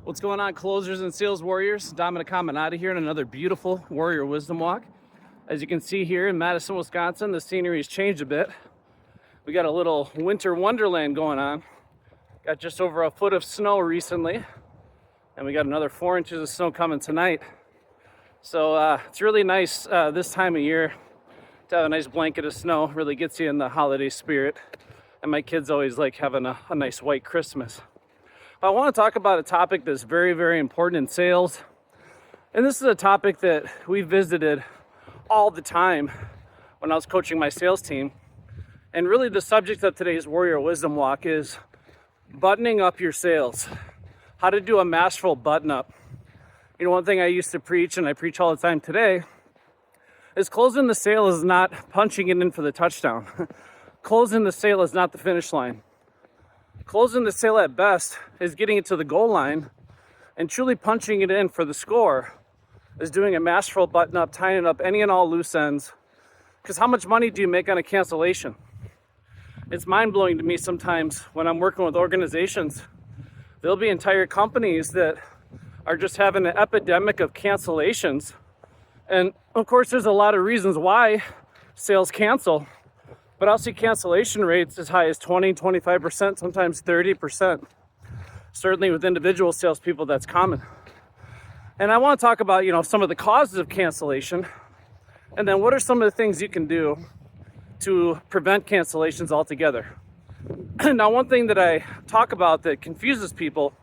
What's going on, closers and sales warriors? Dominic Caminata here in another beautiful Warrior Wisdom Walk. As you can see here in Madison, Wisconsin, the scenery has changed a bit. We got a little winter wonderland going on. Got just over a foot of snow recently, and we got another 4 inches of snow coming tonight. So it's really nice this time of year to have a nice blanket of snow. Really gets you in the holiday spirit. And my kids always like having a nice white Christmas. I want to talk about a topic that's very, very important in sales. And this is a topic that we visited all the time when I was coaching my sales team. And really the subject of today's Warrior Wisdom Walk is buttoning up your sales. How to do a masterful button up. You know, one thing I used to preach, and I preach all the time today, is closing the sale is not punching it in for the touchdown. Closing the sale is not the finish line. Closing the sale at best is getting it to the goal line, and truly punching it in for the score is doing a masterful button up, tying up any and all loose ends. Because how much money do you make on a cancellation? It's mind-blowing to me sometimes when I'm working with organizations. There'll be entire companies that are just having an epidemic of cancellations. And of course, there's a lot of reasons why sales cancel. But I'll see cancellation rates as high as 20, 25%, sometimes 30%. Certainly with individual salespeople, that's common. And I want to talk about, some of the causes of cancellation. And then what are some of the things you can do to prevent cancellations altogether? Now, one thing that I talk about that confuses people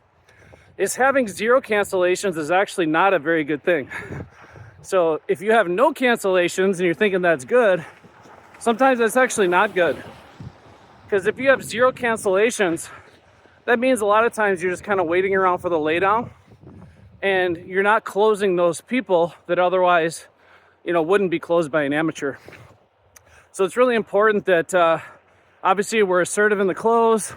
is having zero cancellations is actually not a very good thing. So if you have no cancellations and you're thinking that's good, sometimes that's actually not good. Because if you have zero cancellations, that means a lot of times you're just kind of waiting around for the laydown, and you're not closing those people that otherwise, wouldn't be closed by an amateur. So it's really important that obviously we're assertive in the close,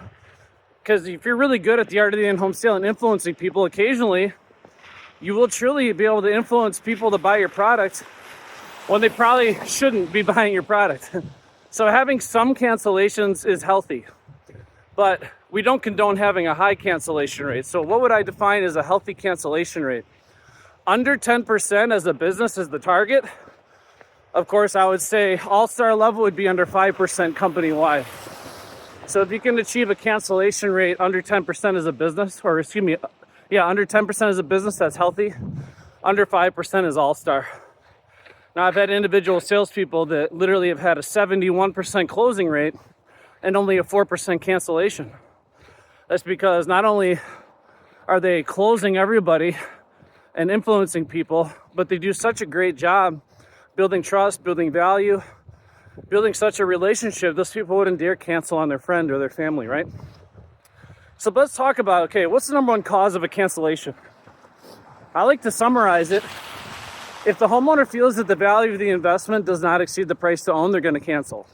because if you're really good at the art of the in-home sale and influencing people, occasionally you will truly be able to influence people to buy your product when they probably shouldn't be buying your product. So having some cancellations is healthy, but we don't condone having a high cancellation rate. So what would I define as a healthy cancellation rate? Under 10% as a business is the target. Of course, I would say all-star level would be under 5% company-wide. So if you can achieve a cancellation rate under 10% as a business, under 10% as a business, that's healthy. Under 5% is all-star. Now, I've had individual salespeople that literally have had a 71% closing rate and only a 4% cancellation. That's because not only are they closing everybody and influencing people, but they do such a great job building trust, building value, building such a relationship, those people wouldn't dare cancel on their friend or their family, right? So let's talk about, what's the number one cause of a cancellation? I like to summarize it. If the homeowner feels that the value of the investment does not exceed the price to own, they're going to cancel.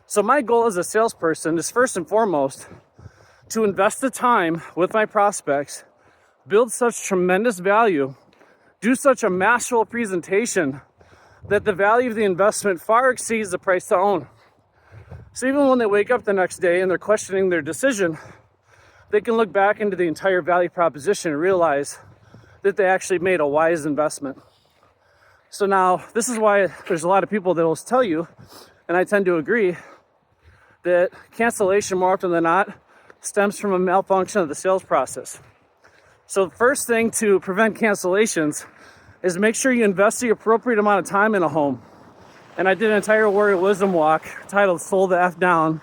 So my goal as a salesperson is first and foremost to invest the time with my prospects, build such tremendous value, do such a masterful presentation that the value of the investment far exceeds the price to own. So even when they wake up the next day and they're questioning their decision, they can look back into the entire value proposition and realize that they actually made a wise investment. So now, this is why there's a lot of people that will tell you, and I tend to agree, that cancellation more often than not stems from a malfunction of the sales process. So the first thing to prevent cancellations is make sure you invest the appropriate amount of time in a home. And I did an entire Warrior Wisdom Walk titled Slow the F Down,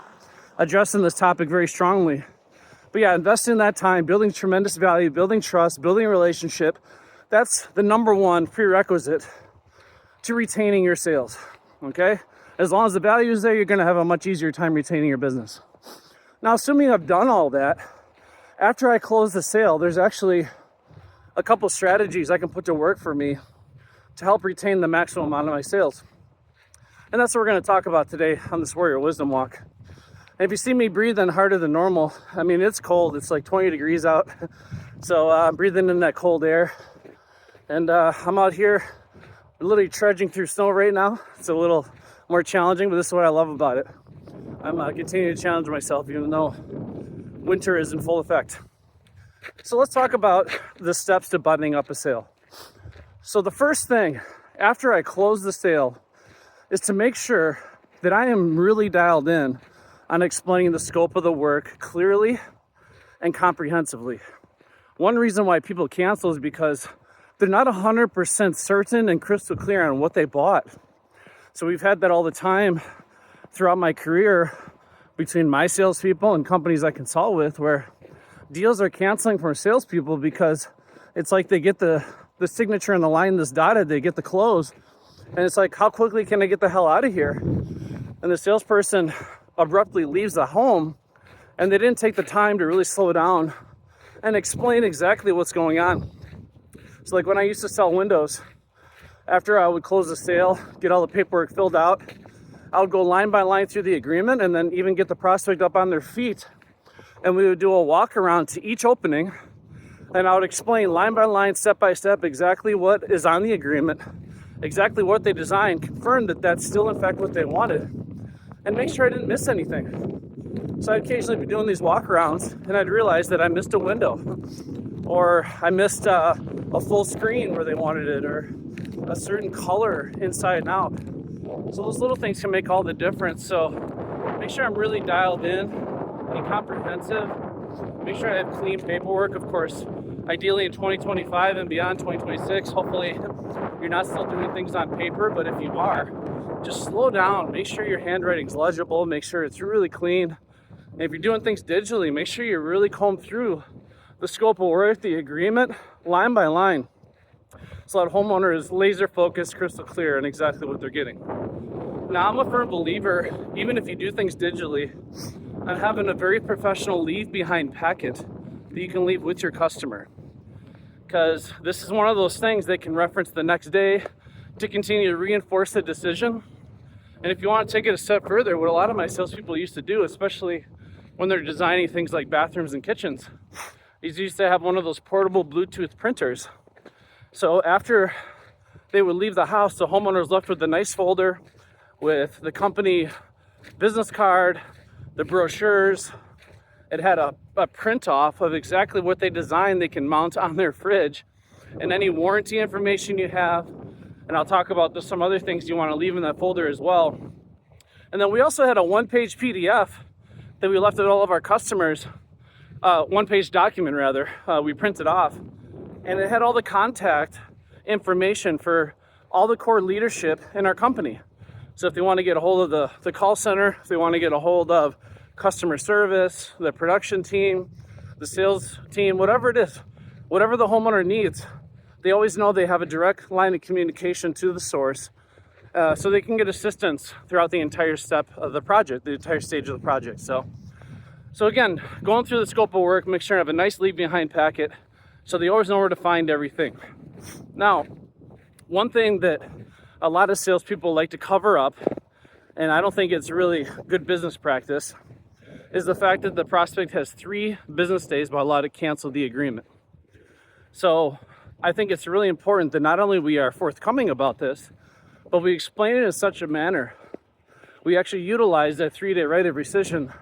addressing this topic very strongly. But yeah, investing that time, building tremendous value, building trust, building a relationship, that's the number one prerequisite to retaining your sales, okay? As long as the value is there, you're gonna have a much easier time retaining your business. Now, assuming I've done all that, after I close the sale, there's actually a couple strategies I can put to work for me to help retain the maximum amount of my sales. And that's what we're gonna talk about today on this Warrior Wisdom Walk. And if you see me breathing harder than normal, it's cold, it's like 20 degrees out. So I'm breathing in that cold air. And I'm out here literally trudging through snow right now. It's a little more challenging, but this is what I love about it. I'm continuing to challenge myself even though winter is in full effect. So let's talk about the steps to buttoning up a sale. So the first thing after I close the sale is to make sure that I am really dialed in on explaining the scope of the work clearly and comprehensively. One reason why people cancel is because they're not 100% certain and crystal clear on what they bought. So we've had that all the time throughout my career between my salespeople and companies I consult with, where deals are canceling from salespeople because it's like they get the signature in the line that's dotted, they get the close, and it's like, how quickly can I get the hell out of here? And the salesperson abruptly leaves the home, and they didn't take the time to really slow down and explain exactly what's going on. So like when I used to sell windows, after I would close the sale, get all the paperwork filled out, I would go line by line through the agreement and then even get the prospect up on their feet. And we would do a walk around to each opening, and I would explain line by line, step by step, exactly what is on the agreement, exactly what they designed, confirm that that's still in fact what they wanted, and make sure I didn't miss anything. So I'd occasionally be doing these walkarounds, and I'd realize that I missed a window, or I missed a full screen where they wanted it, or a certain color inside and out. So those little things can make all the difference. So make sure I'm really dialed in and comprehensive. Make sure I have clean paperwork, of course, ideally in 2025 and beyond 2026. Hopefully you're not still doing things on paper, but if you are, just slow down. Make sure your handwriting's legible. Make sure it's really clean. And if you're doing things digitally, make sure you really comb through the scope of work, the agreement, line by line, so that homeowner is laser focused, crystal clear on exactly what they're getting. Now, I'm a firm believer, even if you do things digitally, on having a very professional leave behind packet that you can leave with your customer. Because this is one of those things they can reference the next day to continue to reinforce the decision. And if you want to take it a step further, what a lot of my salespeople used to do, especially when they're designing things like bathrooms and kitchens, is used to have one of those portable Bluetooth printers. So after they would leave the house, the homeowner was left with a nice folder with the company business card, the brochures. It had a print off of exactly what they designed they can mount on their fridge, and any warranty information you have. And I'll talk about some other things you want to leave in that folder as well. And then we also had a one-page PDF that we left with all of our customers, one-page document rather, we printed off. And it had all the contact information for all the core leadership in our company. So if they want to get a hold of the call center, if they want to get a hold of customer service, the production team, the sales team, whatever it is, whatever the homeowner needs, they always know they have a direct line of communication to the source, so they can get assistance throughout the entire step of the project, the entire stage of the project. So again, going through the scope of work, make sure I have a nice leave behind packet so they always know where to find everything. Now, one thing that a lot of salespeople like to cover up, and I don't think it's really good business practice, is the fact that the prospect has 3 business days by law to cancel the agreement. So I think it's really important that not only we are forthcoming about this, but we explain it in such a manner. We actually utilize that 3-day right of rescission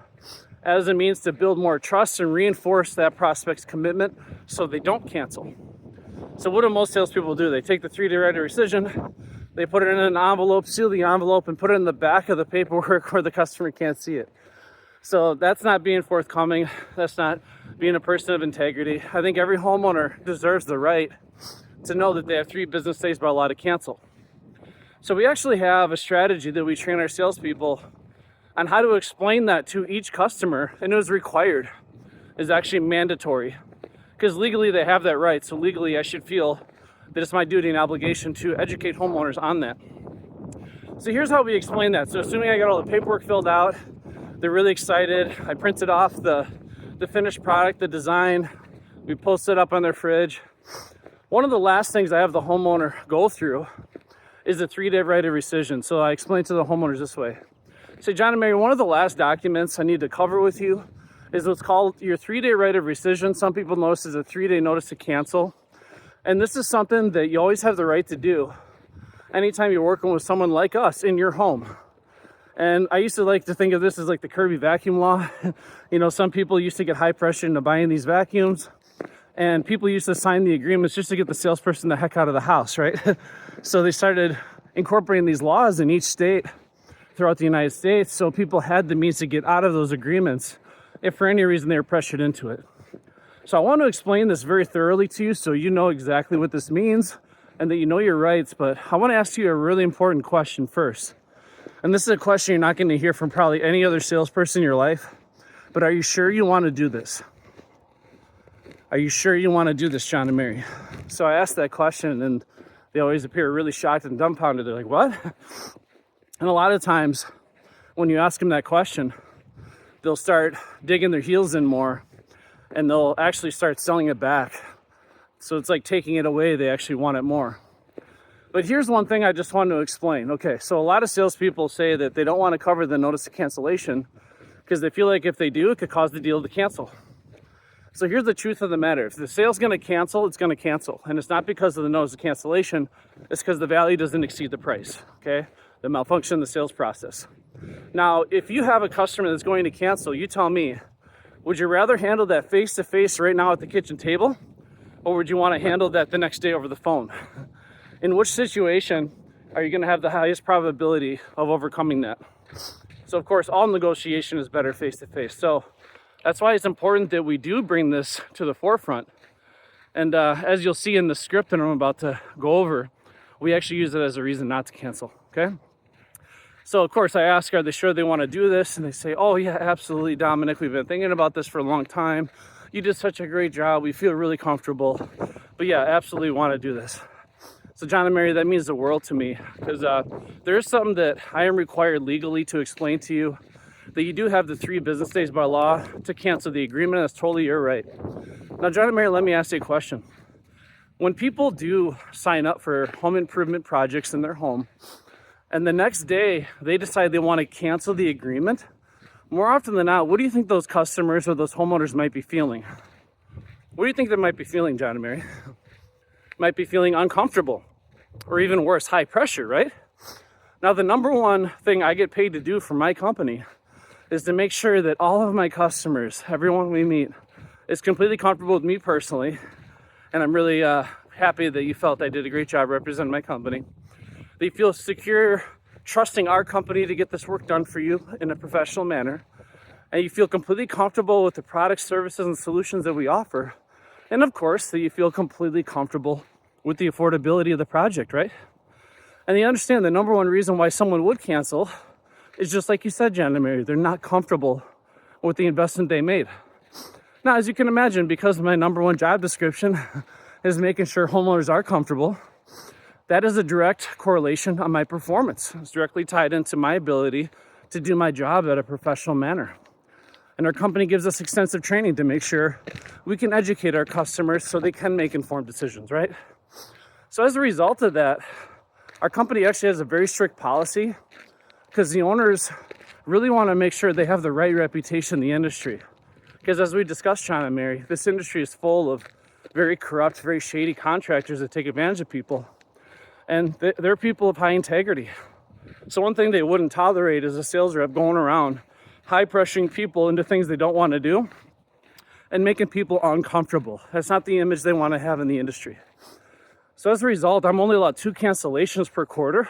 as a means to build more trust and reinforce that prospect's commitment so they don't cancel. So what do most salespeople do? They take the 3-day right of rescission, they put it in an envelope, seal the envelope, and put it in the back of the paperwork where the customer can't see it. So that's not being forthcoming. That's not being a person of integrity. I think every homeowner deserves the right to know that they have 3 business days by law to cancel. So we actually have a strategy that we train our salespeople on how to explain that to each customer, and it was required. It's actually mandatory, because legally they have that right. So legally I should feel that it's my duty and obligation to educate homeowners on that. So here's how we explain that. So assuming I got all the paperwork filled out, they're really excited. I printed off the finished product, the design. We post it up on their fridge. One of the last things I have the homeowner go through is the 3-day right of rescission. So I explain to the homeowners this way. Say, John and Mary, one of the last documents I need to cover with you is what's called your 3-day right of rescission. Some people notice is a 3-day notice to cancel. And this is something that you always have the right to do anytime you're working with someone like us in your home. And I used to like to think of this as like the Kirby vacuum law. You know, some people used to get high pressure into buying these vacuums. And people used to sign the agreements just to get the salesperson the heck out of the house, right? So they started incorporating these laws in each state throughout the United States, so people had the means to get out of those agreements if for any reason they were pressured into it. So I want to explain this very thoroughly to you so you know exactly what this means and that you know your rights, but I want to ask you a really important question first. And this is a question you're not going to hear from probably any other salesperson in your life, but are you sure you want to do this? Are you sure you want to do this, John and Mary? So I asked that question and they always appear really shocked and dumbfounded. They're like, what? And a lot of times when you ask them that question, they'll start digging their heels in more and they'll actually start selling it back. So it's like taking it away, they actually want it more. But here's one thing I just want to explain. Okay, so a lot of salespeople say that they don't want to cover the notice of cancellation because they feel like if they do, it could cause the deal to cancel. So here's the truth of the matter. If the sale's going to cancel, it's going to cancel. And it's not because of the notice of cancellation. It's because the value doesn't exceed the price, okay? The malfunction in the sales process. Now, if you have a customer that's going to cancel, you tell me, would you rather handle that face-to-face right now at the kitchen table? Or would you want to handle that the next day over the phone? In which situation are you going to have the highest probability of overcoming that? So, of course, all negotiation is better face-to-face. So that's why it's important that we do bring this to the forefront. And as you'll see in the script that I'm about to go over, we actually use it as a reason not to cancel, okay? So, of course, I ask, are they sure they want to do this? And they say, oh, yeah, absolutely, Dominic. We've been thinking about this for a long time. You did such a great job. We feel really comfortable. But, yeah, absolutely want to do this. So, John and Mary, that means the world to me because there is something that I am required legally to explain to you, that you do have the 3 business days by law to cancel the agreement. That's totally your right. Now, John and Mary, let me ask you a question. When people do sign up for home improvement projects in their home, and the next day they decide they want to cancel the agreement, more often than not, what do you think those customers or those homeowners might be feeling? What do you think they might be feeling, John and Mary? Might be feeling uncomfortable, or even worse, high pressure, right? Now, the number one thing I get paid to do for my company is to make sure that all of my customers, everyone we meet, is completely comfortable with me personally. And I'm really happy that you felt I did a great job representing my company. They feel secure, trusting our company to get this work done for you in a professional manner. And you feel completely comfortable with the products, services, and solutions that we offer. And of course, that you feel completely comfortable with the affordability of the project, right? And you understand the number one reason why someone would cancel is just like you said, Jan and Mary, they're not comfortable with the investment they made. Now, as you can imagine, because my number one job description is making sure homeowners are comfortable, that is a direct correlation on my performance. It's directly tied into my ability to do my job at a professional manner. And our company gives us extensive training to make sure we can educate our customers so they can make informed decisions, right? So as a result of that, our company actually has a very strict policy because the owners really want to make sure they have the right reputation in the industry. Because as we discussed, John and Mary, this industry is full of very corrupt, very shady contractors that take advantage of people. And they're people of high integrity. So one thing they wouldn't tolerate is a sales rep going around high pressuring people into things they don't want to do and making people uncomfortable. That's not the image they want to have in the industry. So as a result, I'm only allowed 2 cancellations per quarter.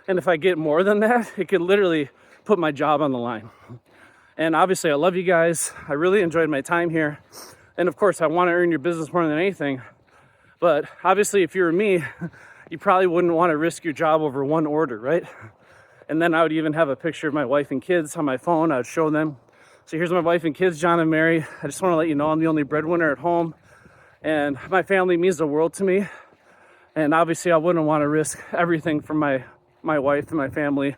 And if I get more than that, it could literally put my job on the line. And obviously, I love you guys. I really enjoyed my time here. And of course, I want to earn your business more than anything. But obviously, if you were me, you probably wouldn't want to risk your job over one order, right? And then I would even have a picture of my wife and kids on my phone. I would show them. So here's my wife and kids, John and Mary. I just want to let you know I'm the only breadwinner at home. And my family means the world to me. And obviously, I wouldn't want to risk everything from my wife and my family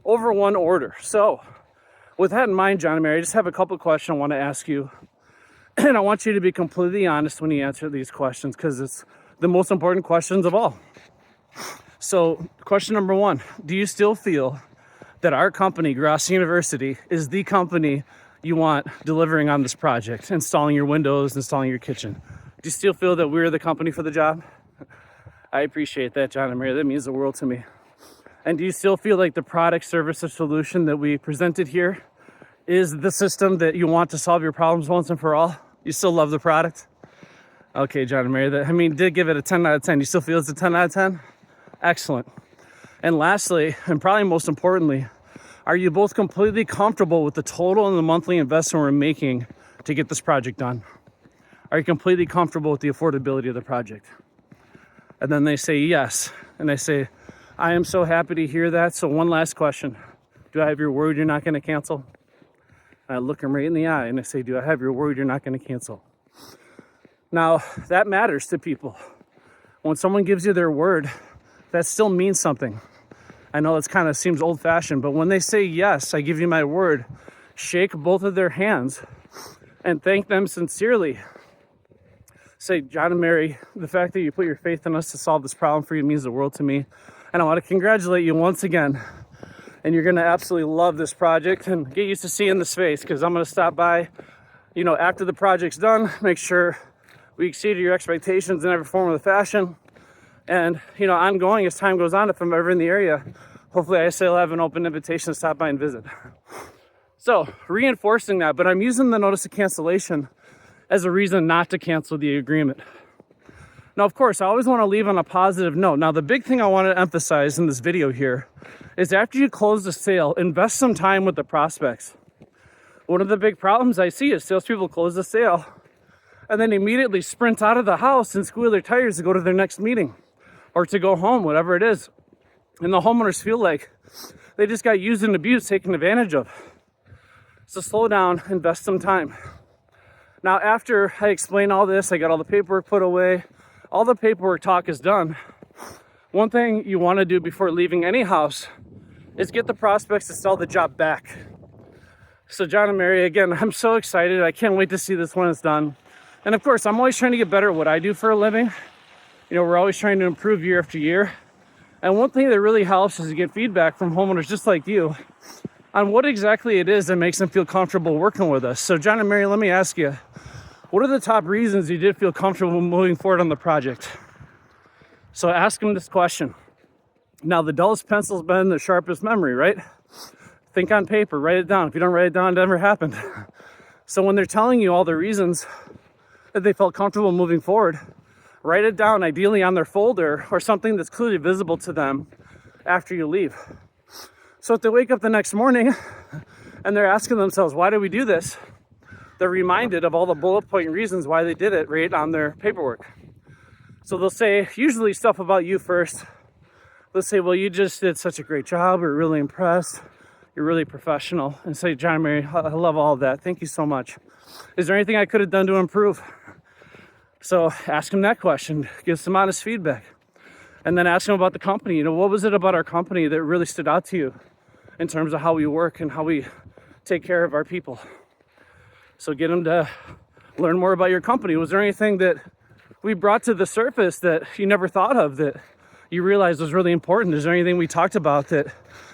over one order. So with that in mind, John and Mary, I just have a couple of questions I want to ask you. And I want you to be completely honest when you answer these questions because it's the most important questions of all. So question number 1, do you still feel that our company, Grosso University, is the company you want delivering on this project, installing your windows, installing your kitchen? Do you still feel that we're the company for the job? I appreciate that, John and Mary. That means the world to me. And do you still feel like the product, service, or solution that we presented here is the system that you want to solve your problems once and for all? You still love the product? Okay, John and Mary, did give it a 10 out of 10. You still feel it's a 10 out of 10? Excellent. And lastly, and probably most importantly, are you both completely comfortable with the total and the monthly investment we're making to get this project done? Are you completely comfortable with the affordability of the project? And then they say yes. And I say, I am so happy to hear that. So one last question. Do I have your word you're not going to cancel? And I look them right in the eye and I say, do I have your word you're not going to cancel? Now, that matters to people. When someone gives you their word, that still means something. I know it kind of seems old-fashioned, but when they say, yes, I give you my word, shake both of their hands and thank them sincerely. Say, John and Mary, the fact that you put your faith in us to solve this problem for you means the world to me. And I want to congratulate you once again. And you're going to absolutely love this project and get used to seeing this face, because I'm going to stop by, after the project's done, make sure we exceeded your expectations in every form of the fashion. And, ongoing as time goes on, if I'm ever in the area, hopefully I still have an open invitation to stop by and visit. So, reinforcing that, but I'm using the notice of cancellation as a reason not to cancel the agreement. Now, of course, I always want to leave on a positive note. Now, the big thing I want to emphasize in this video here is after you close the sale, invest some time with the prospects. One of the big problems I see is salespeople close the sale and then immediately sprint out of the house and squeal their tires to go to their next meeting or to go home, whatever it is. And the homeowners feel like they just got used and abused, taken advantage of. So slow down, invest some time. Now, after I explain all this, I got all the paperwork put away, all the paperwork talk is done. One thing you want to do before leaving any house is get the prospects to sell the job back. So John and Mary, again, I'm so excited. I can't wait to see this when it's done. And of course, I'm always trying to get better at what I do for a living. We're always trying to improve year after year. And one thing that really helps is to get feedback from homeowners just like you on what exactly it is that makes them feel comfortable working with us. So John and Mary, let me ask you, what are the top reasons you did feel comfortable moving forward on the project? So ask them this question. Now, the dullest pencil's been the sharpest memory, right? Think on paper, write it down. If you don't write it down, it never happened. So when they're telling you all the reasons that they felt comfortable moving forward, write it down, ideally on their folder or something that's clearly visible to them after you leave. So if they wake up the next morning and they're asking themselves, why did we do this? They're reminded of all the bullet point reasons why they did it right on their paperwork. So they'll say, usually stuff about you first. They'll say, well, you just did such a great job. We're really impressed. You're really professional. And say, John and Mary, I love all of that. Thank you so much. Is there anything I could have done to improve? So ask them that question, give some honest feedback. And then ask them about the company. What was it about our company that really stood out to you in terms of how we work and how we take care of our people? So get them to learn more about your company. Was there anything that we brought to the surface that you never thought of that you realized was really important? Is there anything we talked about that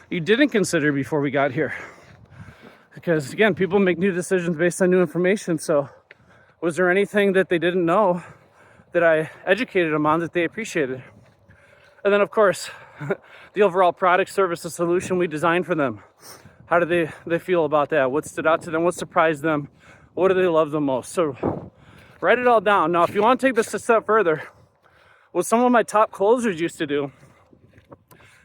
you didn't consider before we got here? Because again, people make new decisions based on new information. So was there anything that they didn't know that I educated them on that they appreciated? And then of course, the overall product, service, and solution we designed for them. How do they feel about that? What stood out to them? What surprised them? What do they love the most? So write it all down. Now, if you want to take this a step further, what some of my top closers used to do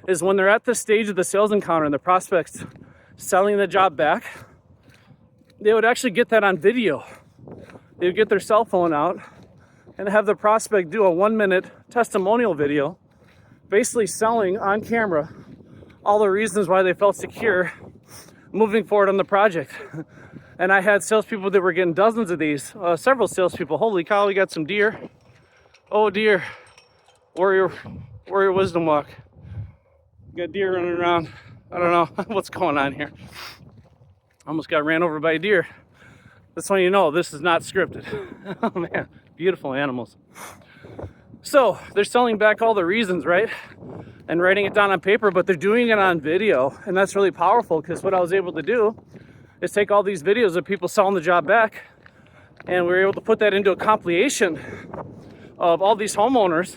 is when they're at this stage of the sales encounter and the prospect's selling the job back, they would actually get that on video. They would get their cell phone out and have the prospect do a 1-minute testimonial video, basically selling on camera all the reasons why they felt secure moving forward on the project. And I had salespeople that were getting dozens of these, several salespeople. Holy cow, we got some deer. Oh dear, warrior wisdom walk. Got deer running around. I don't know what's going on here. Almost got ran over by a deer. That's when you know this is not scripted. Oh man, beautiful animals. So they're selling back all the reasons, right? And writing it down on paper, but they're doing it on video. And that's really powerful because what I was able to do is take all these videos of people selling the job back, and we were able to put that into a compilation of all these homeowners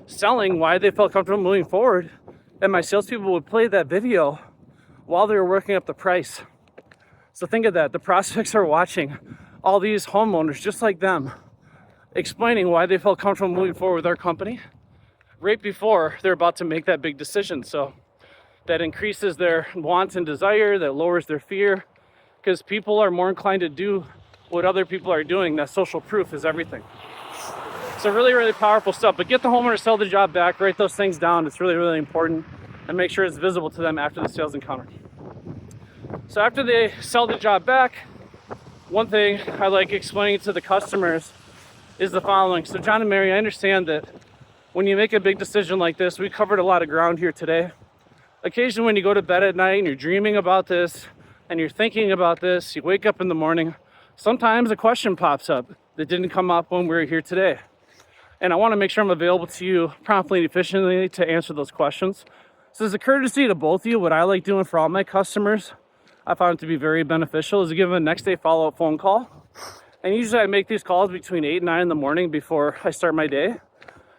selling why they felt comfortable moving forward. And my salespeople would play that video while they were working up the price. So think of that. The prospects are watching all these homeowners just like them explaining why they felt comfortable moving forward with our company right before they're about to make that big decision. So that increases their wants and desire, that lowers their fear, because people are more inclined to do what other people are doing. That social proof is everything. So really, really powerful stuff. But get the homeowner, sell the job back, write those things down. It's really, really important, and make sure it's visible to them after the sales encounter. So after they sell the job back, one thing I like explaining to the customers is the following. So John and Mary, I understand that when you make a big decision like this, we covered a lot of ground here today. Occasionally when you go to bed at night and you're dreaming about this and you're thinking about this, you wake up in the morning, sometimes a question pops up that didn't come up when we were here today. And I want to make sure I'm available to you promptly and efficiently to answer those questions. So as a courtesy to both of you, what I like doing for all my customers, I found it to be very beneficial, is to give them a next day follow-up phone call. And usually I make these calls between 8 and 9 in the morning before I start my day.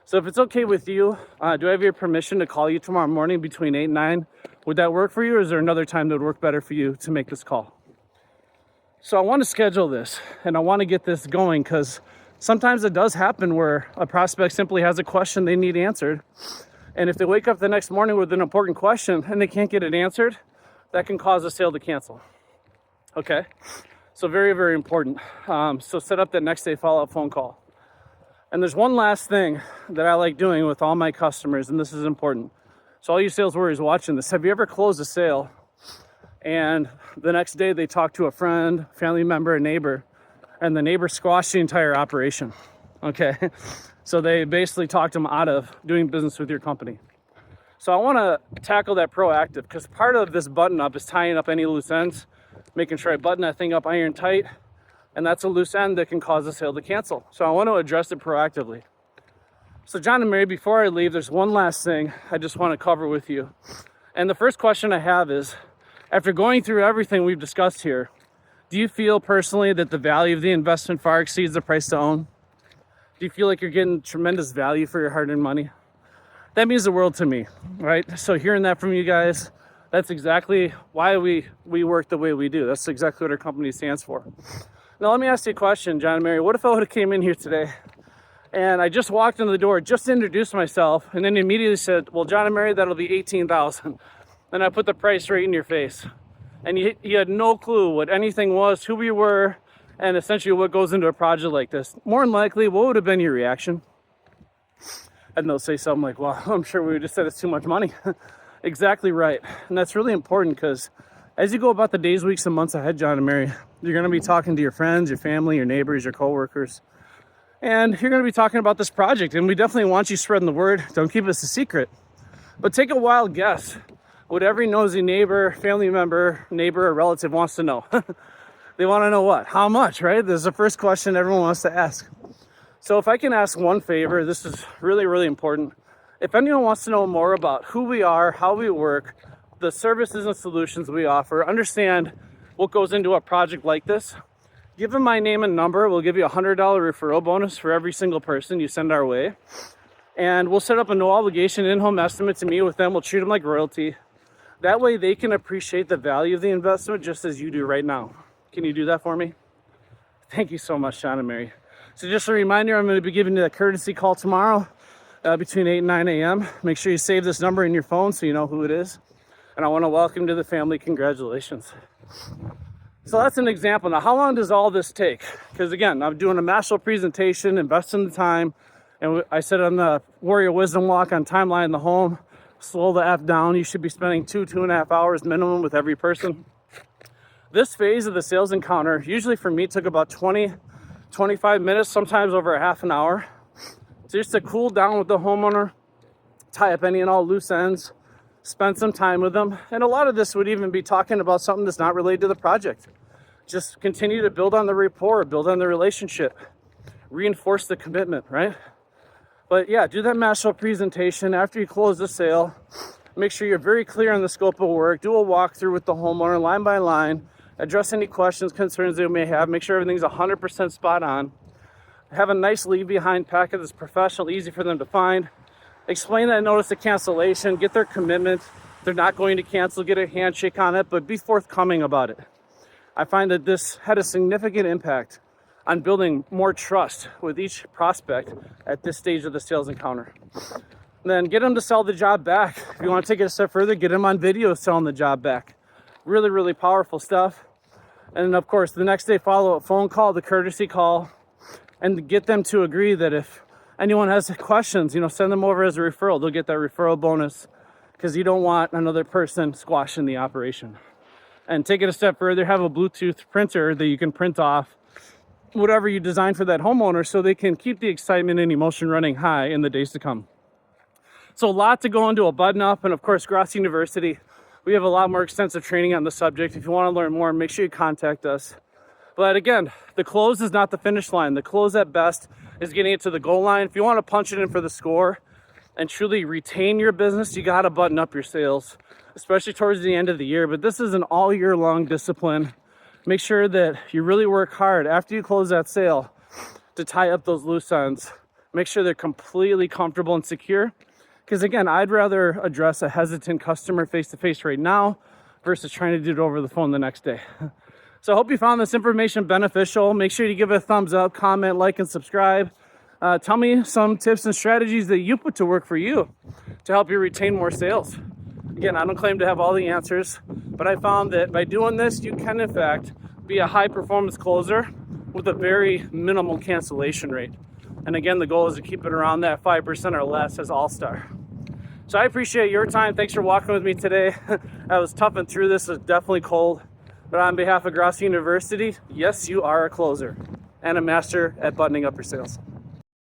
So if it's okay with you, do I have your permission to call you tomorrow morning between 8 and 9? Would that work for you, or is there another time that would work better for you to make this call? So I want to schedule this, and I want to get this going, because sometimes it does happen where a prospect simply has a question they need answered. And if they wake up the next morning with an important question and they can't get it answered, that can cause a sale to cancel. Okay? So very, very important. So set up that next day follow-up phone call. And there's one last thing that I like doing with all my customers, and this is important. So all you sales warriors watching this, have you ever closed a sale and the next day they talk to a friend, family member, a neighbor, and the neighbor squashed the entire operation? Okay? So they basically talked them out of doing business with your company. So I want to tackle that proactive, because part of this button up is tying up any loose ends, making sure I button that thing up iron tight, and that's a loose end that can cause a sale to cancel. So I want to address it proactively. So John and Mary, before I leave, there's one last thing I just want to cover with you. And the first question I have is, after going through everything we've discussed here, do you feel personally that the value of the investment far exceeds the price to own? Do you feel like you're getting tremendous value for your hard-earned money? That means the world to me, right? So hearing that from you guys, that's exactly why we work the way we do. That's exactly what our company stands for. Now, let me ask you a question, John and Mary. What if I would have came in here today and I just walked in the door, just introduced myself, and then immediately said, well, John and Mary, that'll be $18,000. And I put the price right in your face. And you had no clue what anything was, who we were, and essentially what goes into a project like this. More than likely, what would have been your reaction? And they'll say something like, well, I'm sure we would just said it's too much money. Exactly right. And that's really important, because as you go about the days, weeks, and months ahead, John and Mary, you're going to be talking to your friends, your family, your neighbors, your coworkers, and you're going to be talking about this project. And we definitely want you spreading the word. Don't keep us a secret. But take a wild guess what every nosy neighbor, family member, neighbor, or relative wants to know. They want to know what? How much, right? This is the first question everyone wants to ask. So if I can ask one favor, this is really, really important. If anyone wants to know more about who we are, how we work, the services and solutions we offer, understand what goes into a project like this, give them my name and number. We'll give you a $100 referral bonus for every single person you send our way. And we'll set up a no obligation in-home estimate to meet with them. We'll treat them like royalty. That way they can appreciate the value of the investment just as you do right now. Can you do that for me? Thank you so much, John and Mary. So just a reminder, I'm going to be giving you a courtesy call tomorrow between 8 and 9 a.m. Make sure you save this number in your phone so you know who it is. And I want to welcome you to the family. Congratulations. So that's an example. Now, how long does all this take? Because again, I'm doing a masterful presentation, investing the time. And I said on the Warrior Wisdom Walk on Timeline in the Home, slow the F down. You should be spending 2.5 hours minimum with every person. This phase of the sales encounter, usually for me, took about 25 minutes, sometimes over a half an hour. So just to cool down with the homeowner, tie up any and all loose ends, spend some time with them. And a lot of this would even be talking about something that's not related to the project. Just continue to build on the rapport, build on the relationship, reinforce the commitment, right? But yeah, do that masterful presentation after you close the sale. Make sure you're very clear on the scope of work. Do a walkthrough with the homeowner line by line. Address any questions, concerns they may have. Make sure everything's 100% spot on. Have a nice leave behind packet that's professional, easy for them to find. Explain that notice of cancellation. Get their commitment. They're not going to cancel. Get a handshake on it, but be forthcoming about it. I find that this had a significant impact on building more trust with each prospect at this stage of the sales encounter. Then get them to sell the job back. If you want to take it a step further, get them on video selling the job back. Really, really powerful stuff. And then of course, the next day, follow-up phone call, the courtesy call, and get them to agree that if anyone has questions, send them over as a referral. They'll get that referral bonus because you don't want another person squashing the operation. And take it a step further, have a Bluetooth printer that you can print off whatever you design for that homeowner so they can keep the excitement and emotion running high in the days to come. So a lot to go into a button up, and of course, Grosso University, we have a lot more extensive training on the subject. If you want to learn more, make sure you contact us. But again, the close is not the finish line. The close at best is getting it to the goal line. If you want to punch it in for the score and truly retain your business, you got to button up your sales, especially towards the end of the year. But this is an all year long discipline. Make sure that you really work hard after you close that sale to tie up those loose ends. Make sure they're completely comfortable and secure. Because again, I'd rather address a hesitant customer face-to-face right now versus trying to do it over the phone the next day. So I hope you found this information beneficial. Make sure you give it a thumbs up, comment, like, and subscribe. Tell me some tips and strategies that you put to work for you to help you retain more sales. Again, I don't claim to have all the answers, but I found that by doing this, you can in fact be a high performance closer with a very minimal cancellation rate. And again, the goal is to keep it around that 5% or less as all-star. So I appreciate your time. Thanks for walking with me today. I was toughing through this. It was definitely cold. But on behalf of Grosso University, yes, you are a closer and a master at buttoning up your sales.